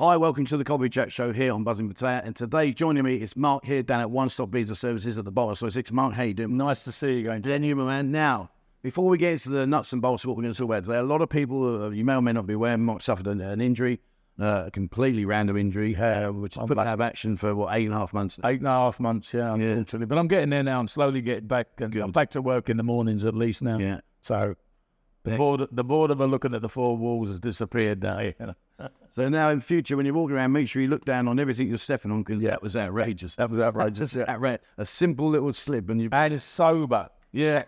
Hi, welcome to the Coffee Chat Show here on Buzzin Pattaya. And today, joining me is Mark here down at One Stop Visa Services at the bottom of Soy 6. Mark, how you doing? Nice to see you again. Then you, my man. Now, before we get into the nuts and bolts of what we're going to talk about today, a lot of people, you may or may not be aware, Mark suffered an injury, a completely random injury, which put out of action for, 8.5 months? 8.5 months, yeah, unfortunately. But I'm getting there now. I'm slowly getting back. And I'm back to work in the mornings at least now. Yeah. So the boredom of looking at the four walls has disappeared now. You know? So now in future, when you're walking around, make sure you look down on everything you're stepping on, because that was outrageous. That was outrageous. A simple little slip. And it's sober. Yeah.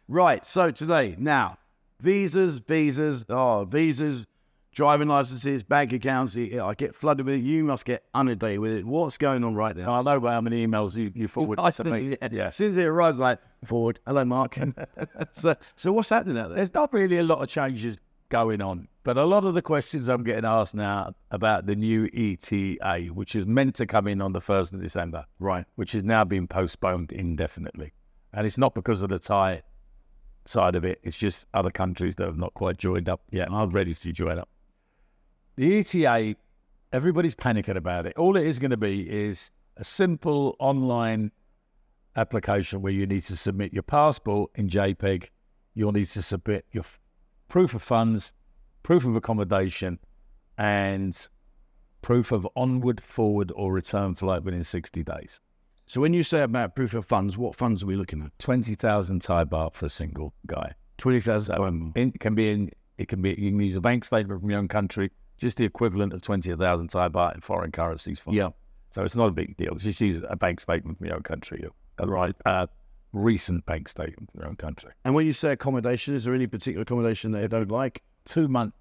Right. So today, now, visas, driving licenses, bank accounts. I get flooded with it. You must get inundated with it. What's going on right now? I know how many emails you forward to me. Yeah. As soon as it arrives, like, forward. Hello, Mark. so what's happening out there? There's not really a lot of changes going on, but a lot of the questions I'm getting asked now about the new ETA, which is meant to come in on the 1st of December, right? Which is now being postponed indefinitely. And it's not because of the Thai side of it. It's just other countries that have not quite joined up yet. I'm ready to join up. The ETA, everybody's panicking about it. All it is going to be is a simple online application where you need to submit your passport in JPEG. You'll need to submit your proof of funds, proof of accommodation, and proof of onward, forward, or return flight within 60 days. So when you say about proof of funds, what funds are we looking at? 20,000 Thai baht for a single guy. 20,000. So it can be you can use a bank statement from your own country, just the equivalent of 20,000 Thai baht in foreign currencies. Yeah. So it's not a big deal. Just use a bank statement from your own country. Right. Recent bank statement from your own country. And when you say accommodation, is there any particular accommodation they don't like? 2 months.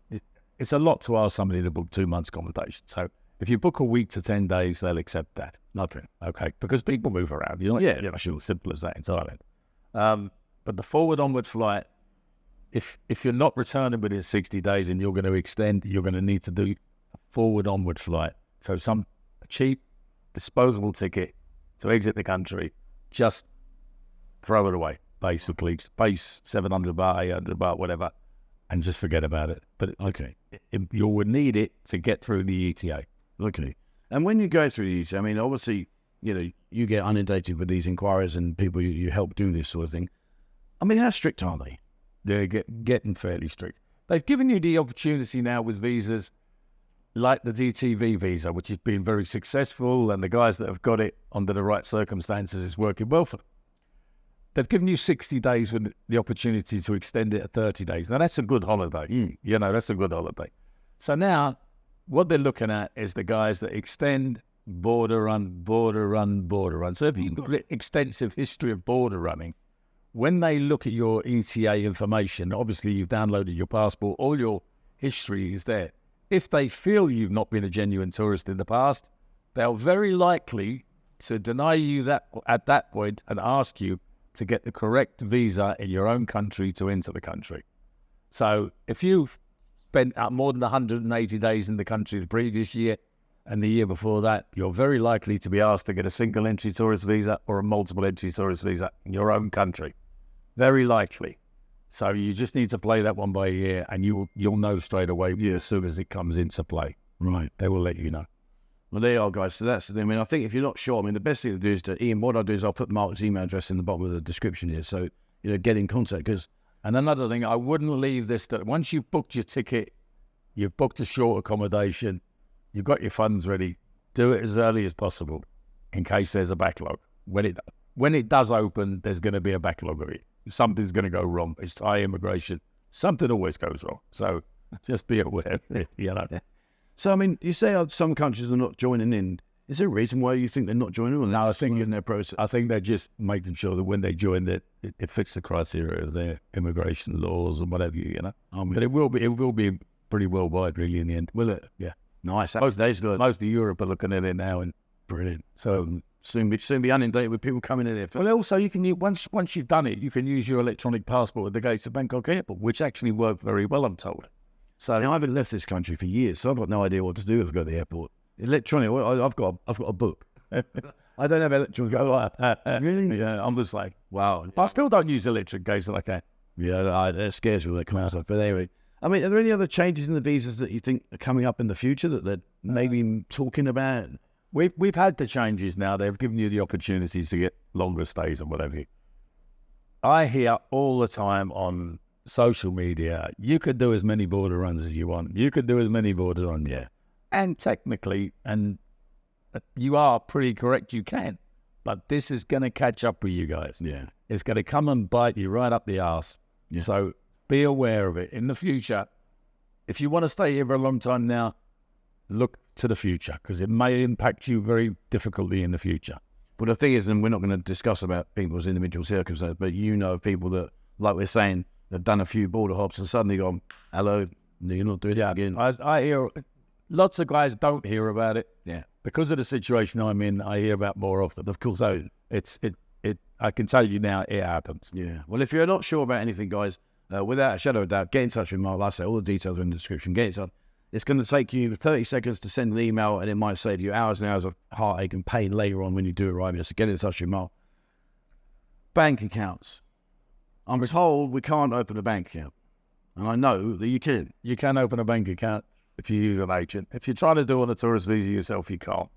It's a lot to ask somebody to book 2 months accommodation. So if you book a week to 10 days, they'll accept that. Okay. Because people move around. It's as simple as that in Thailand. But the forward onward flight, if you're not returning within 60 days and you're going to extend, you're going to need to do a forward onward flight. So some cheap, disposable ticket to exit the country, just throw it away, basically. Pay 700 baht, 800 baht, whatever, and just forget about it. But you would need it to get through the ETA. Okay. And when you go through the ETA, I mean, obviously, you get inundated with these inquiries and people you help do this sort of thing. I mean, how strict are they? They're getting fairly strict. They've given you the opportunity now with visas like the DTV visa, which has been very successful, and the guys that have got it under the right circumstances is working well for them. They've given you 60 days with the opportunity to extend it to 30 days. Now, that's a good holiday. That's a good holiday. So now, what they're looking at is the guys that extend, border run. So if you've got an extensive history of border running, when they look at your ETA information, obviously you've downloaded your passport, all your history is there. If they feel you've not been a genuine tourist in the past, they'll very likely to deny you that at that point and ask you to get the correct visa in your own country to enter the country. So if you've spent more than 180 days in the country the previous year and the year before that, you're very likely to be asked to get a single entry tourist visa or a multiple entry tourist visa in your own country. Very likely. So you just need to play that one by ear, and you'll know straight away as soon as it comes into play. Right. They will let you know. Well, there you are, guys. So that's, I think if you're not sure, the best thing to do is Ian, what I'll do is I'll put Mark's email address in the bottom of the description here. So, get in contact. And another thing, I wouldn't leave this, that once you've booked your ticket, you've booked a short accommodation, you've got your funds ready, do it as early as possible in case there's a backlog. When it does open, there's going to be a backlog of it. Something's going to go wrong. It's Thai immigration. Something always goes wrong. So just be aware, So, you say some countries are not joining in. Is there a reason why you think they're not joining in? No, I think in their process. I think they're just making sure that when they join, that it fits the criteria of their immigration laws and whatever, But it will be pretty worldwide, really, in the end. Will it? Yeah. Nice. Most of Europe are looking at it now, and brilliant. So soon be inundated with people coming in here. Well, also you can once you've done it, you can use your electronic passport at the gates of Bangkok Airport, which actually work very well, I'm told. So I haven't left this country for years, so I've got no idea what to do if I go to the airport. Electronic, I've got a book. I don't have electronic. Really? Yeah, I'm just like, wow. I still don't use electric gates like that. Yeah, that scares me when it comes up. But anyway, are there any other changes in the visas that you think are coming up in the future that maybe talking about? We've had the changes now. They've given you the opportunities to get longer stays and whatever. I hear all the time on social media, you could do as many border runs as you want. You could do as many border runs, yeah. And technically, and you are pretty correct, you can. But this is going to catch up with you guys. Yeah. It's going to come and bite you right up the arse. Yeah. So be aware of it. In the future, if you want to stay here for a long time now, look to the future, because it may impact you very difficultly in the future. But the thing is, and we're not going to discuss about people's individual circumstances, but you know people that, like we're saying, have done a few border hops and suddenly gone, hello, you're not doing that again. I hear lots of guys don't hear about it. Yeah. Because of the situation I'm in, I hear about more of them. Of course. So I can tell you now, it happens. Yeah. Well, if you're not sure about anything, guys, without a shadow of doubt, get in touch with Mark. Like I say, all the details are in the description. Get in touch. It's going to take you 30 seconds to send an email, and it might save you hours and hours of heartache and pain later on when you do arrive. Just get in touch with Mark. Bank accounts. I'm told we can't open a bank account, and I know that you can. You can open a bank account if you use an agent. If you're trying to do it on a tourist visa yourself, you can't.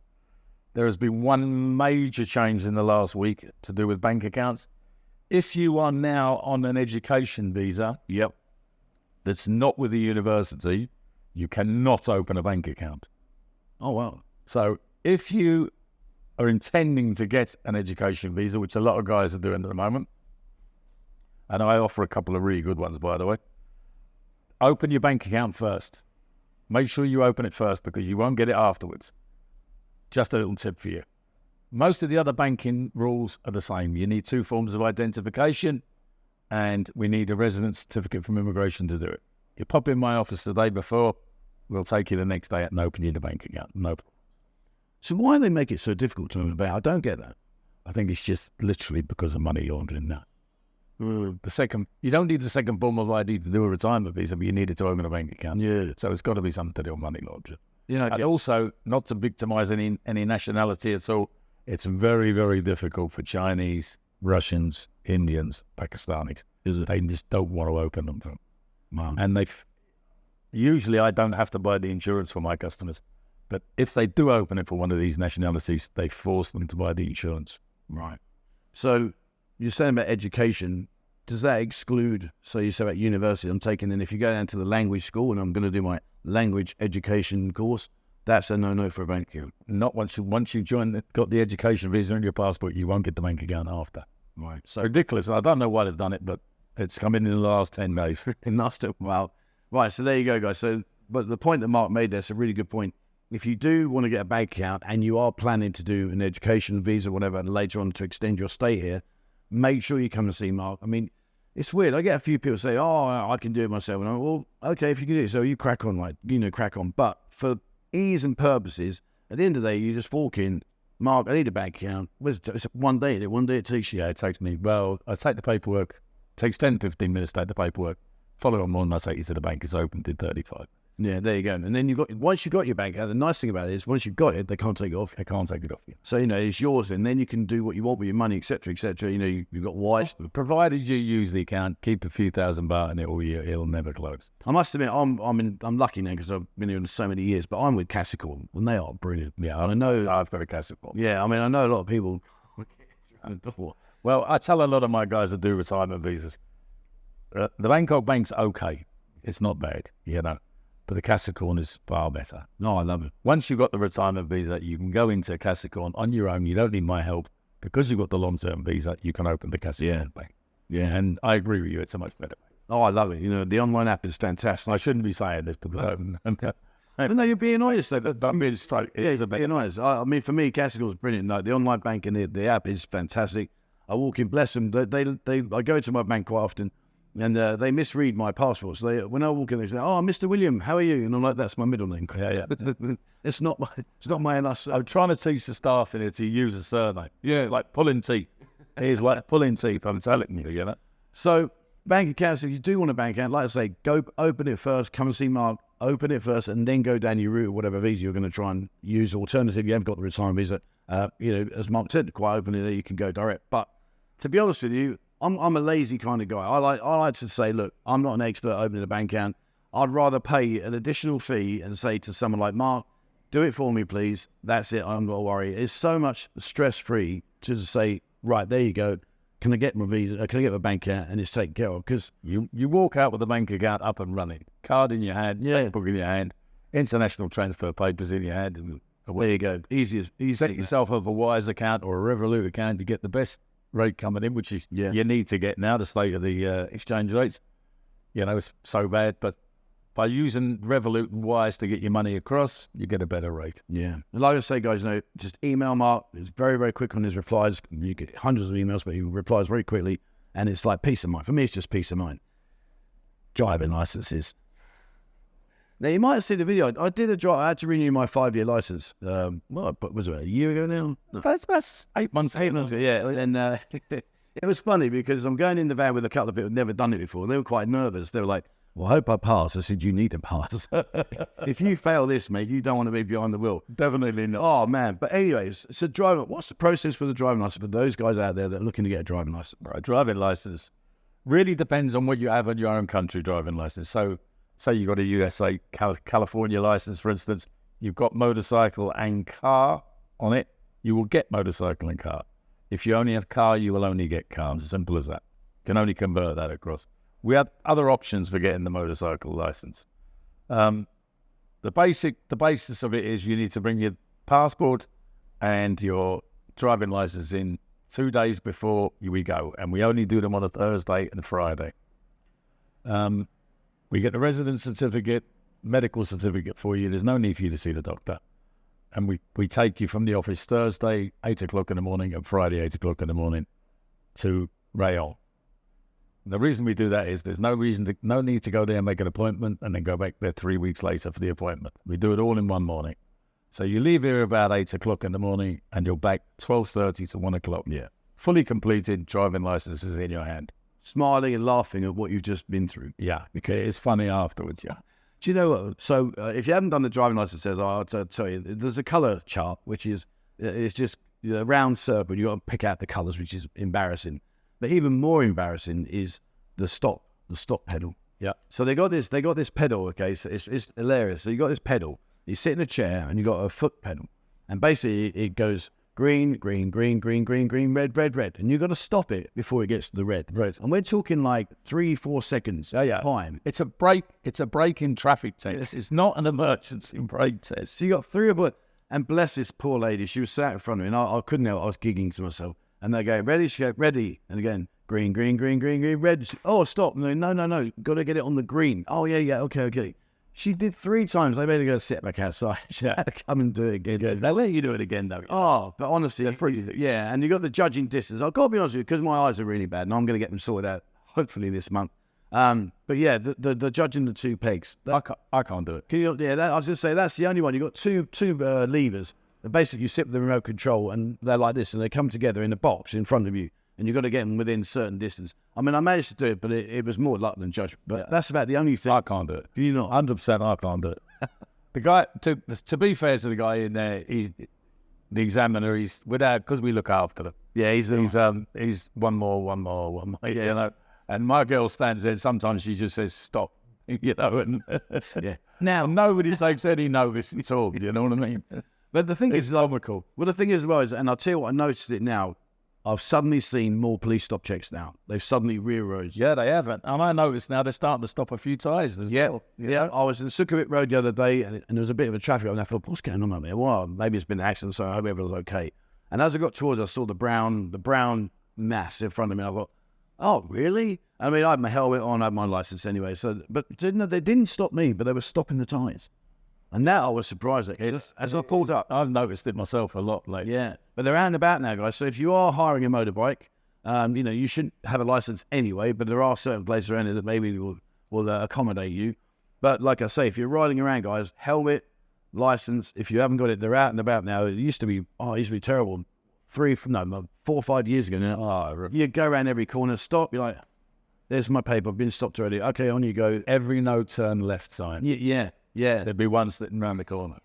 There has been one major change in the last week to do with bank accounts. If you are now on an education visa, that's not with the university, you cannot open a bank account. Oh, wow. So if you are intending to get an education visa, which a lot of guys are doing at the moment, and I offer a couple of really good ones, by the way, open your bank account first. Make sure you open it first, because you won't get it afterwards. Just a little tip for you. Most of the other banking rules are the same. You need 2 forms of identification, and we need a residence certificate from immigration to do it. You pop in my office the day before, we'll take you the next day and open you the bank account. No problem. So why do they make it so difficult to open? I don't get that. I think it's just literally because of money laundering now. You don't need the second form of ID to do a retirement visa, but you need it to open a bank account. Yeah. So it's got to be something to do with money laundering. You know, and also, not to victimize any nationality at all, it's very, very difficult for Chinese, Russians, Indians, Pakistanis. Is it? They just don't want to open them. Wow. And usually I don't have to buy the insurance for my customers. But if they do open it for one of these nationalities, they force them to buy the insurance. Right. So you're saying about education, does that exclude, so you say about university, I'm taking in, if you go down to the language school and I'm going to do my language education course, that's a no-no for a bank account? Not once you got the education visa in your passport, you won't get the bank account after. Right. So ridiculous. I don't know why they've done it, but it's come in the last 10 days. Wow. Right, so there you go, guys. So, but the point that Mark made there's a really good point. If you do want to get a bank account and you are planning to do an education visa, whatever, and later on to extend your stay here, make sure you come and see Mark. I mean, it's weird. I get a few people say, oh, I can do it myself. And I'm, well, okay, if you can do it, so you crack on, crack on. But for ease and purposes, at the end of the day, you just walk in, Mark, I need a bank account. It's one day it takes you. Yeah, it takes me, I take the paperwork. It takes 10, 15 minutes to take the paperwork. Follow on one, I take you to the bank. It's opened in 35. Yeah, there you go. And then once you've got your bank account, the nice thing about it is once you've got it, they can't take it off. They can't take it off you. So, it's yours, and then you can do what you want with your money, etc., etc. You've got wise. Provided you use the account, keep a few thousand baht in it all year, it'll never close. I must admit, I'm lucky now because I've been here for so many years, but I'm with Cassical, and they are brilliant. Yeah, I know. I've got a Cassical. Yeah, I mean, I know a lot of people. Well, I tell a lot of my guys that do retirement visas, the Bangkok bank's okay. It's not bad, but the Capricorn is far better. No, I love it. Once you've got the retirement visa, you can go into Capricorn on your own. You don't need my help. Because you've got the long-term visa, you can open the Capricorn bank. Yeah. And I agree with you. It's a much better bank. Oh, I love it. The online app is fantastic. I shouldn't be saying this because no, you're being honest. I'm being straight. You're being honest. I mean, for me, Cassical is brilliant. No, the online bank and the app is fantastic. I walk in, bless them. I go into my bank quite often. And they misread my passport. So when I walk in, they say, "Oh, Mr. William, how are you?" And I'm like, "That's my middle name." Yeah. It's not my NS. I'm trying to teach the staff in here to use a surname. Yeah, like pulling teeth. It's like pulling teeth. I'm telling you, So bank accounts. If you do want a bank account, like I say, go open it first. Come and see Mark. Open it first, and then go down your route, whatever visa you're going to try and use. Alternative, you haven't got the retirement visa. As Mark said, quite openly there, you can go direct. But to be honest with you, I'm a lazy kind of guy. I like to say, look, I'm not an expert opening a bank account. I'd rather pay an additional fee and say to someone like Mark, do it for me, please. That's it. I haven't got to worry. It's so much stress-free to just say, right, there you go. Can I get my visa? Can I get my bank account? And it's taken care of. Because you walk out with the bank account up and running, card in your hand, book in your hand, international transfer papers in your hand, and there you go. Easy. Set yourself up a Wise account or a Revolut account to get the best rate coming in, which is you need to get now. The state of the exchange rates, it's so bad, but by using Revolut and Wise to get your money across, you get a better rate. Yeah. And like I say, guys, just email Mark. It's very, very quick on his replies. You get hundreds of emails, but he replies very quickly. And it's like peace of mind. For me, it's just peace of mind. Driving licenses. Now, you might have seen the video. I did a drive. I had to renew my 5-year license. Was it a year ago now? That's 8 months. 8 months ago, yeah. And it was funny because I'm going in the van with a couple of people who've never done it before. They were quite nervous. They were like, well, I hope I pass. I said, you need to pass. If you fail this, mate, you don't want to be behind the wheel. Definitely not. Oh, man. But anyways, so what's the process for the driving license for those guys out there that are looking to get a driving license? Right, driving license really depends on what you have in your own country driving license. So say you've got a USA, California license, for instance, you've got motorcycle and car on it, you will get motorcycle and car. If you only have car, you will only get car. It's as simple as that. You can only convert that across. We have other options for getting the motorcycle license. The basis of it is you need to bring your passport and your driving license in 2 days before we go, and we only do them on a Thursday and a Friday. We get the residence certificate, medical certificate for you. There's no need for you to see the doctor. And we take you from the office Thursday, 8 o'clock in the morning, and Friday, 8 o'clock in the morning to Rayon. The reason we do that is there's no need to go there and make an appointment and then go back there 3 weeks later for the appointment. We do it all in one morning. So you leave here about 8 o'clock in the morning and you're back 12:30 to 1 o'clock. Yeah. Fully completed, driving license is in your hand. Smiling and laughing at what you've just been through. Yeah, because it's funny afterwards, yeah. Do you know what? So if you haven't done the driving license test, I'll tell you, there's a colour chart, which is, it's just a round circle. You've got to pick out the colours, which is embarrassing. But even more embarrassing is the stop pedal. Yeah. So they got this pedal. Okay, so it's hilarious. So you got this pedal. You sit in a chair and you got a foot pedal, and basically it goes green, green, green, green, green, green, red, red, red, and you got to stop it before it gets to the red. Right. And we're talking like 3-4 seconds time. It's a break. It's a break in traffic test. It's not an emergency brake test. So you got 3 of it, and bless this poor lady. She was sat in front of me, and I couldn't help. I was giggling to myself. And they're going, ready? She goes, ready. And again, green, green, green, green, green, red. Oh, stop. No. Got to get it on the green. Oh, yeah. Okay. She did 3 times. They made her go sit back outside. She had to come and do it again. Yeah, they let you do it again, though. Oh, but honestly, yeah. And you got the judging distance. I've got to be honest with you, because my eyes are really bad, and I'm going to get them sorted out, hopefully this month. But yeah, the judging the 2 pegs. I can't do it. I was going to say, that's the only one. You've got two levers. And basically, you sit with the remote control, and they're like this, and they come together in a box in front of you, and you've got to get them within a certain distance. I mean, I managed to do it, but it was more luck than judgment. But that's about the only thing. I can't do it. Can you not? 100%, I can't do it. The guy, to be fair to the guy in there, he's the examiner. He's because we look after them. Yeah, he's one more. Yeah. You know. And my girl stands there, and sometimes she just says stop. You know, and yeah. Now nobody takes any notice at all. Do you know what I mean? But the thing is, comical. Well, the thing is, and I'll tell you what, I noticed it now. I've suddenly seen more police stop checks now. They've suddenly rearranged. Yeah, they haven't. And I noticed now they're starting to stop a few times as well. Yeah. I was in Sukhumvit Road the other day, and there was a bit of a traffic, and I thought, what's going on up there? Well, maybe it's been an accident, so I hope everyone's okay. And as I got towards, I saw the brown mass in front of me. I thought, oh, really? I mean, I had my helmet on, I had my license anyway. So, but they didn't stop me, but they were stopping the tyres. And now I was surprised at it. As I pulled up, I've noticed it myself a lot lately. Yeah, but they're out and about now, guys. So if you are hiring a motorbike, you shouldn't have a license anyway. But there are certain places around here that maybe will accommodate you. But like I say, if you're riding around, guys, helmet, license. If you haven't got it, they're out and about now. It used to be terrible. 4 or 5 years ago now. You go around every corner, stop. You're like, there's my paper. I've been stopped already. Okay, on you go. Every no turn left sign. Yeah. There'd be one sitting around the corner.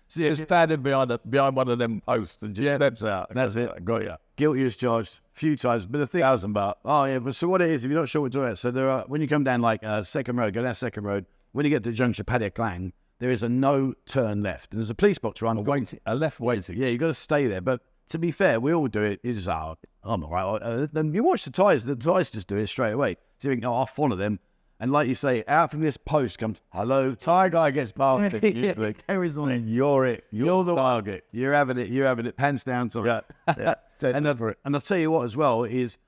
See, just standing behind one of them posts and just steps out. That's it. I got you. Guilty as charged a few times. But the thing, $1,000. Oh yeah, but so what it is, if you're not sure what to do, so there are, when you come down like Second Road, go down Second Road. When you get to the junction Pattaya Klang, there is a no turn left. And there's a police box around A left waiting. Yeah, you've got to stay there. But to be fair, we all do it. It's I'm all right. Then you watch the tyres just do it straight away. So you think, oh, I'll follow them. And like you say, out from this post comes, hello. Tyre guy gets past it, usually. Carries on. And you're the target. You're having it, pants down. Sorry. Yeah. And I'll tell you what as well is,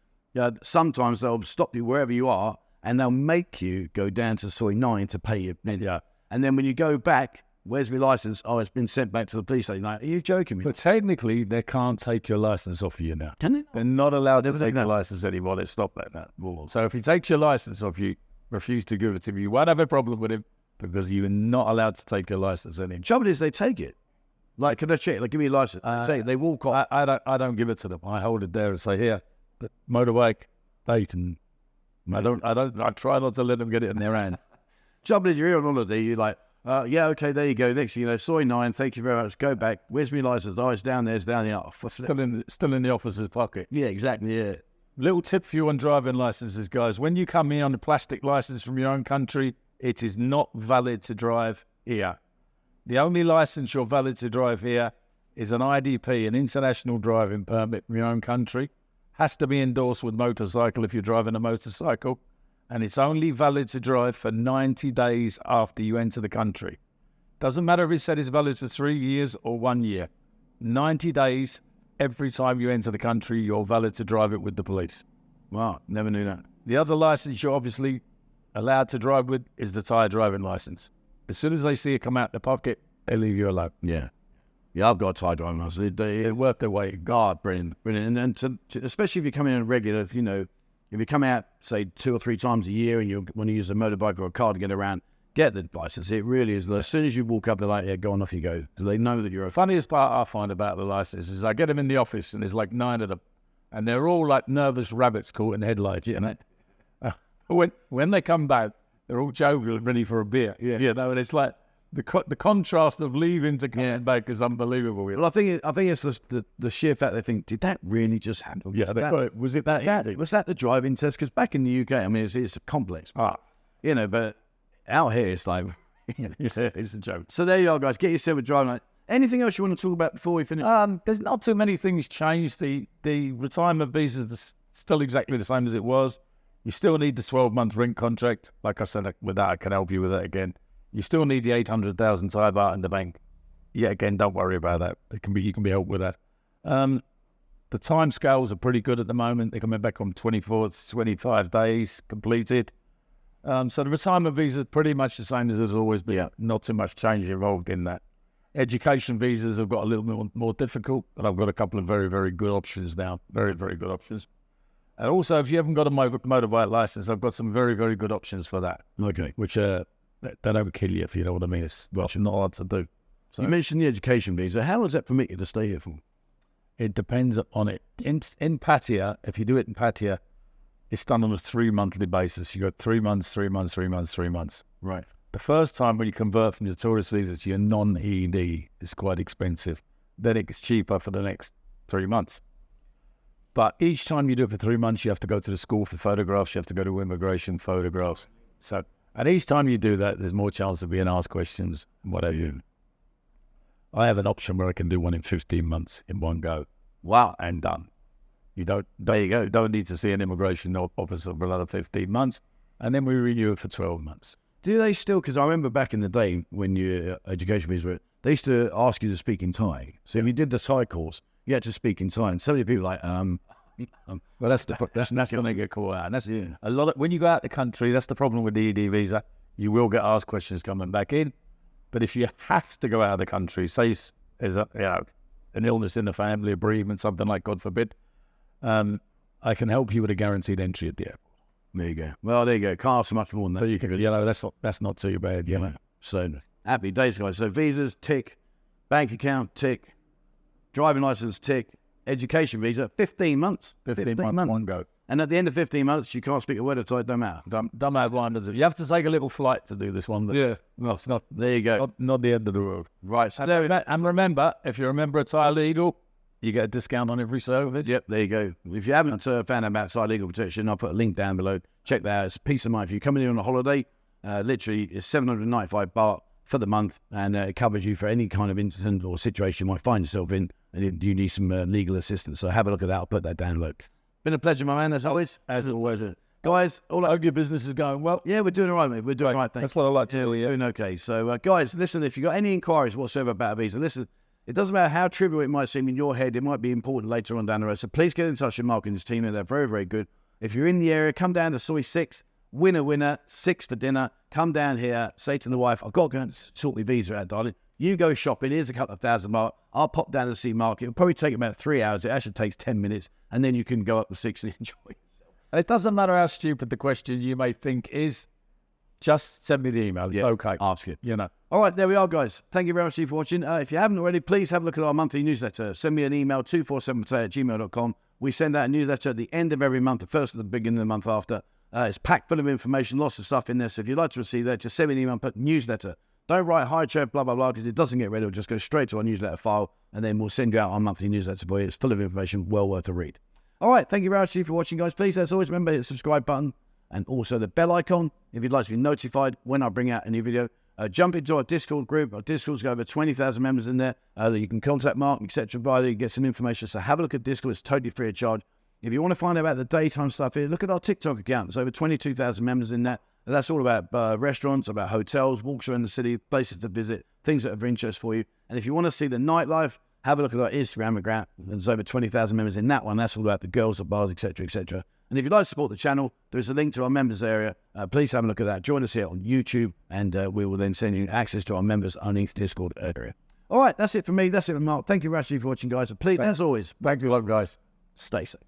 sometimes they'll stop you wherever you are and they'll make you go down to Soy 9 to pay your penny. Yeah. And then when you go back, where's my license? Oh, it's been sent back to the police station. Like, are you joking me? But technically, they can't take your license off you now. Can they? They're not allowed to take your license anymore. They stopped that. So if he takes your license off you, refuse to give it to him, you won't have a problem with him because you're not allowed to take your license anymore. Trouble is, they take it. Like, can I check? Like, give me a license. They walk off. I don't give it to them. I hold it there and say, here, the motorbike, Dayton. I try not to let them get it in their hand. Trouble is, you're here on holiday. You're like, yeah, okay, there you go. Next thing you know, Soy 9. Thank you very much. Go back. Where's my license? Oh, it's down there. It's down here. Oh, Still in the officer's pocket. Yeah, exactly. Yeah. Little tip for you on driving licenses, guys. When you come in on a plastic license from your own country, it is not valid to drive here. The only license you're valid to drive here is an IDP, an international driving permit from your own country. Has to be endorsed with motorcycle if you're driving a motorcycle. And it's only valid to drive for 90 days after you enter the country. Doesn't matter if it said it's valid for 3 years or 1 year. 90 days, every time you enter the country, you're valid to drive it with the police. Wow, never knew that. The other license you're obviously allowed to drive with is the Thai driving license. As soon as they see it come out the pocket, they leave you alone. Yeah. Yeah, I've got a Thai driving license. They're worth their weight. God, brilliant. And especially if you're coming in a regular, if you come out, say, 2 or 3 times a year and you want to use a motorbike or a car to get around, get the license. It really is. As soon as you walk up, they're like, yeah, go on, off you go. Do they know that you're a... Funniest part I find about the license is I get them in the office and there's like 9 of them. And they're all like nervous rabbits caught in headlights. Yeah. When they come back, they're all jovial, ready for a beer. Yeah. And it's like the contrast of leaving to coming back is unbelievable. Well, I think it's the sheer fact they think, did that really just happen? Yeah, was it that easy? Was that the driving test? Because back in the UK, I mean, it's complex. But out here, it's like, it's a joke. So there you are, guys. Get yourself a driving license. Anything else you want to talk about before we finish? There's not too many things changed. The retirement visa is still exactly the same as it was. You still need the 12-month rent contract. Like I said, with that, I can help you with that again. You still need the 800,000 Thai baht in the bank. Yeah, again, don't worry about that. You can be helped with that. The time scales are pretty good at the moment. They're coming back on 24 to 25 days completed. So the retirement visa is pretty much the same as it's always been. Yeah. Not too much change involved in that. Education visas have got a little bit more difficult, but I've got a couple of very, very good options now. Very, very good options. And also, if you haven't got a motorbike license, I've got some very, very good options for that. Okay. Which they don't kill you, if you know what I mean. It's not hard to do. So you mentioned the education visa. How does that permit you to stay here for? it depends on it. In Pattaya, if you do it in Pattaya, it's done on a 3-monthly basis. You go 3 months, 3 months, 3 months, 3 months. Right. The first time when you convert from your tourist visa to your non-EED, it's quite expensive. Then it gets cheaper for the next 3 months. But each time you do it for 3 months, you have to go to the school for photographs. You have to go to immigration photographs. So, and each time you do that, there's more chance of being asked questions and whatever. I have an option where I can do one in 15 months in one go. Wow. And done. There you go. Don't need to see an immigration officer for another 15 months. And then we renew it for 12 months. Do they still, because I remember back in the day when your education visa were, they used to ask you to speak in Thai. So if you did the Thai course, you had to speak in Thai. And so many people like, well, that's when they get caught out. And that's a lot of, when you go out the country, that's the problem with the ED visa. You will get asked questions coming back in. But if you have to go out of the country, say there's an illness in the family, a bereavement, something like, God forbid, I can help you with a guaranteed entry at the airport. There you go. Well, there you go. Can't ask for much more than that. So you can, that's not too bad. You know. So happy days, guys. So visas, tick. Bank account, tick. Driving license, tick. Education visa, 15 months. 15 months, one go. And at the end of 15 months, you can't speak a word of Thai, don't matter. Don't matter what does it. You have to take a little flight to do this one. Yeah. Well, it's not. There you go. Not the end of the world. Right. So and remember, if you're a member of Thai Legal, you get a discount on every service. Yep, there you go. If you haven't found out about Thai Legal Protection, I'll put a link down below. Check that out. It's peace of mind. If you're coming in on a holiday, literally it's 795 baht. for the month, and it covers you for any kind of incident or situation you might find yourself in, and you need some legal assistance. So have a look at that. I'll put that down. Look, been a pleasure, my man, as always. As always. Guys, I hope your business is going well. Yeah, we're doing all right, mate. We're doing all right, thanks. That's what I like to hear. Yeah, doing okay. So, guys, listen, if you've got any inquiries whatsoever about a visa, listen, it doesn't matter how trivial it might seem in your head, it might be important later on down the road. So please get in touch with Mark and his team, and they're very, very good. If you're in the area, come down to Soy 6, winner, 6 for dinner. Come down here, say to the wife, I've got to go and sort my visa out, darling. You go shopping, here's a couple of $1,000 mark. I'll pop down to see Mark. It'll probably take about 3 hours. It actually takes 10 minutes, and then you can go up the 6 and enjoy yourself. It doesn't matter how stupid the question you may think is. Just send me the email. It's okay. Ask it. You know. All right, there we are, guys. Thank you very much for watching. If you haven't already, please have a look at our monthly newsletter. Send me an email, 247pattaya@gmail.com. We send out a newsletter at the end of every month, the first at the beginning of the month after. It's packed full of information, lots of stuff in there. So if you'd like to receive that, just send me an email and put newsletter. Don't write hi, Trev, blah, blah, blah, because it doesn't get read. It'll just go straight to our newsletter file, and then we'll send you out our monthly newsletter for you. It's full of information, well worth a read. All right, thank you very much for watching, guys. Please, as always, remember, hit the subscribe button and also the bell icon if you'd like to be notified when I bring out a new video. Jump into our Discord group. Our Discord's got over 20,000 members in there. You can contact Mark, etc. via there. You get some information. So have a look at Discord. It's totally free of charge. If you want to find out about the daytime stuff here, look at our TikTok account. There's over 22,000 members in that. And that's all about restaurants, about hotels, walks around the city, places to visit, things that are of interest for you. And if you want to see the nightlife, have a look at our Instagram account. There's over 20,000 members in that one. That's all about the girls, the bars, etc., etc. And if you'd like to support the channel, there's a link to our members area. Please have a look at that. Join us here on YouTube, and we will then send you access to our members only Discord area. All right, that's it for me. That's it for Mark. Thank you very much for watching, guys. And please, as always, Thank you a lot, guys. stay safe.